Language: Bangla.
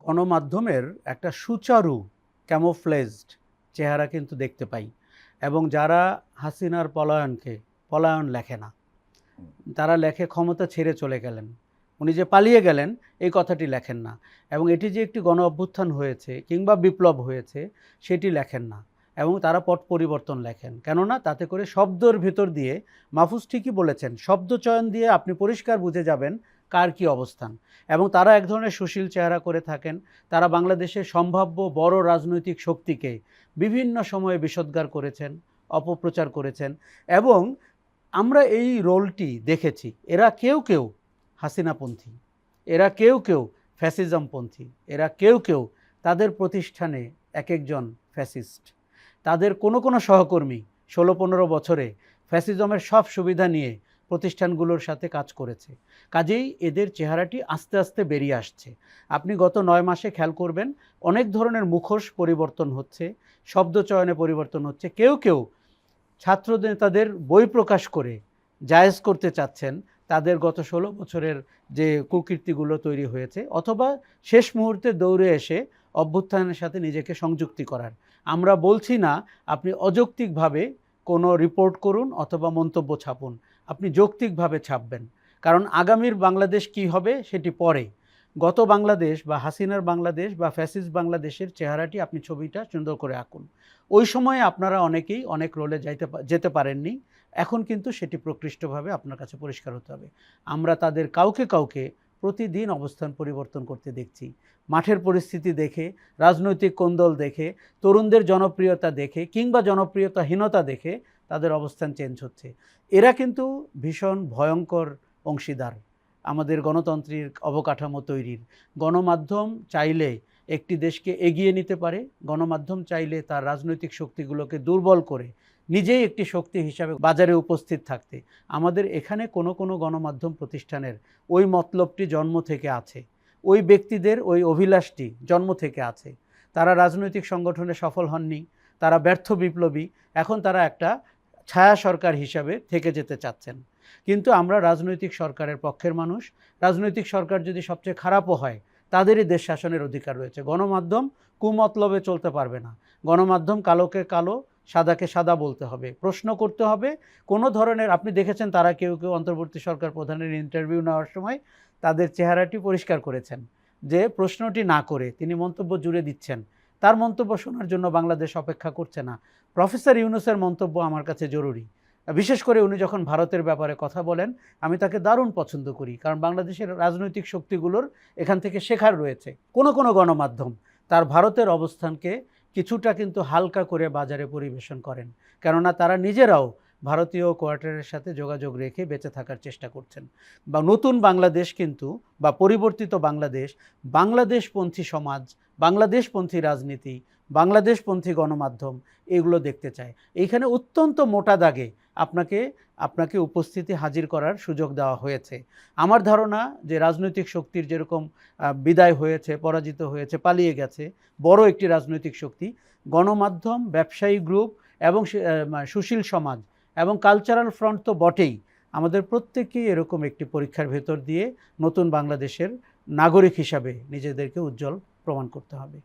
গণমাধ্যমের একটা সুচারু ক্যামোফ্লেজড চেহারা কিন্তু দেখতে পাই এবং যারা হাসিনার পলায়ন লেখে না, তারা লেখে ক্ষমতা ছেড়ে চলে গেলেন, উনি যে পালিয়ে গেলেন এই কথাটি লেখেন না, এবং এটি যে একটি গণ অভ্যুত্থান হয়েছে কিংবা বিপ্লব হয়েছে সেটি লেখেন না, এবং তারা পট পরিবর্তন লেখেন। কেননা তাতে করে শব্দর ভিতর দিয়ে, মাহফুজ ঠিকই বলেছেন, শব্দ চয়ন দিয়ে আপনি পরিষ্কার বুঝে যাবেন কার কি অবস্থান। এবং তারা এক ধরনের সুশীল চেহারা করে থাকেন। তারা বাংলাদেশের সম্ভাব্য বড় রাজনৈতিক শক্তিকে বিভিন্ন সময়ে বিষোদ্গার করেছেন, অপপ্রচার করেছেন, এবং আমরা এই রোলটি দেখেছি। এরা কেউ কেউ হাসিনাপন্থী, এরা কেউ কেউ ফ্যাসিজমপন্থী, এরা কেউ কেউ তাদের প্রতিষ্ঠানে এক একজন ফ্যাসিস্ট। তাদের কোনো কোনো সহকর্মী 16-15 বছরে ফ্যাসিজমের সব সুবিধা নিয়ে প্রতিষ্ঠানগুলোর সাথে কাজ করেছে। কাজেই এদের চেহারাটি আস্তে আস্তে বেরিয়ে আসছে। আপনি গত 9 মাসে খেয়াল করবেন অনেক ধরনের মুখোশ পরিবর্তন হচ্ছে, শব্দ চয়নে পরিবর্তন হচ্ছে। কেউ কেউ ছাত্র নেতাদের বই প্রকাশ করে জায়েজ করতে চাচ্ছেন তাদের গত 16 বছরের যে কুকীর্তিগুলো তৈরি হয়েছে, অথবা শেষ মুহূর্তে দৌড়ে এসে অভ্যুত্থানের সাথে নিজেকে সংযুক্তি করার। আমরা বলছি না আপনি অযৌক্তিকভাবে কোনো রিপোর্ট করুন অথবা মন্তব্য ছাপুন, আপনি যৌক্তিকভাবে ছাপবেন, কারণ আগামীর বাংলাদেশ কি হবে সেটি পরে। গত বাংলাদেশ বা হাসিনার বাংলাদেশ বা ফ্যাসিস্ট বাংলাদেশের চেহারাটি আপনি ছবিটা সুন্দর করে আঁকুন। ওই সময়ে আপনারা অনেকেই অনেক রোলে যেতে পারেননি, এখন কিন্তু সেটি প্রকৃষ্টভাবে আপনার কাছে পরিষ্কার হতে হবে। আমরা তাদের কাউকে কাউকে প্রতিদিন অবস্থান পরিবর্তন করতে দেখছি। মাঠের পরিস্থিতি দেখে, রাজনৈতিক কোন্দল দেখে, তরুণদের জনপ্রিয়তা দেখে কিংবা জনপ্রিয়তাহীনতা দেখে তাদের অবস্থান চেঞ্জ হচ্ছে। এরা কিন্তু ভীষণ ভয়ঙ্কর অংশীদার আমাদের গণতন্ত্রের অবকাঠামো তৈরির। গণমাধ্যম চাইলে একটি দেশকে এগিয়ে নিতে পারে, গণমাধ্যম চাইলে তার রাজনৈতিক শক্তিগুলোকে দুর্বল করে নিজেই একটি শক্তি হিসাবে বাজারে উপস্থিত থাকতে। আমাদের এখানে কোনো কোনো গণমাধ্যম প্রতিষ্ঠানের ওই মতলবটি জন্ম থেকে আছে, ওই ব্যক্তিদের ওই অভিলাষটি জন্ম থেকে আছে। তারা রাজনৈতিক সংগঠনে সফল হননি, তারা ব্যর্থ বিপ্লবী, এখন তারা একটা ছায়া সরকার হিসাবে থেকে যেতে চাচ্ছেন। কিন্তু আমরা রাজনৈতিক সরকারের পক্ষের মানুষ। রাজনৈতিক সরকার যদি সবচেয়ে খারাপও হয়, তাদেরই দেশ শাসনের অধিকার রয়েছে। গণমাধ্যম কুমতলবে চলতে পারবে না। গণমাধ্যম কালোকে কালো, সাদাকে সাদা বলতে হবে, প্রশ্ন করতে হবে। কোনো ধরনের, আপনি দেখেছেন তারা কেউ কেউ অন্তর্বর্তী সরকার প্রধানের ইন্টারভিউ নেওয়ার সময় তাদের চেহারাটি পরিষ্কার করেছেন, যে প্রশ্নটি না করে তিনি মন্তব্য জুড়ে দিচ্ছেন। তার মন্তব্য শোনার জন্য বাংলাদেশ অপেক্ষা করছে না। প্রফেসর ইউনূসের মন্তব্য আমার কাছে জরুরি, বিশেষ করে উনি যখন ভারতের ব্যাপারে কথা বলেন। আমি তাকে দারুণ পছন্দ করি, কারণ বাংলাদেশের রাজনৈতিক শক্তিগুলোর এখান থেকে শেখার রয়েছে। কোনো কোনো গণমাধ্যম তার ভারতের অবস্থানকে কিছুটা কিন্তু হালকা করে বাজারে পরিবেশন করেন, কেননা তারা নিজেরাও ভারতীয় কোয়ার্টারের সাথে যোগাযোগ রেখে বেঁচে থাকার চেষ্টা করছেন। বা নতুন বাংলাদেশ কিন্তু, বা পরিবর্তিত বাংলাদেশ, বাংলাদেশপন্থী সমাজ, বাংলাদেশপন্থী রাজনীতি, বাংলাদেশপন্থী গণমাধ্যম, এগুলো দেখতে চায়। এইখানে অত্যন্ত মোটা দাগে আপনাকে উপস্থিতি হাজির করার সুযোগ দেওয়া হয়েছে। আমার ধারণা যে রাজনৈতিক শক্তির যেরকম বিদায় হয়েছে, পরাজিত হয়েছে, পালিয়ে গেছে বড় একটি রাজনৈতিক শক্তি, গণমাধ্যম, ব্যবসায়ী গ্রুপ এবং সুশীল সমাজ এবং কালচারাল ফ্রন্ট তো বটেই। আমাদের প্রত্যেককেই এরকম একটি পরীক্ষার ভেতর দিয়ে নতুন বাংলাদেশের নাগরিক হিসাবে নিজেদেরকে উজ্জ্বল প্রমাণ করতে হবে।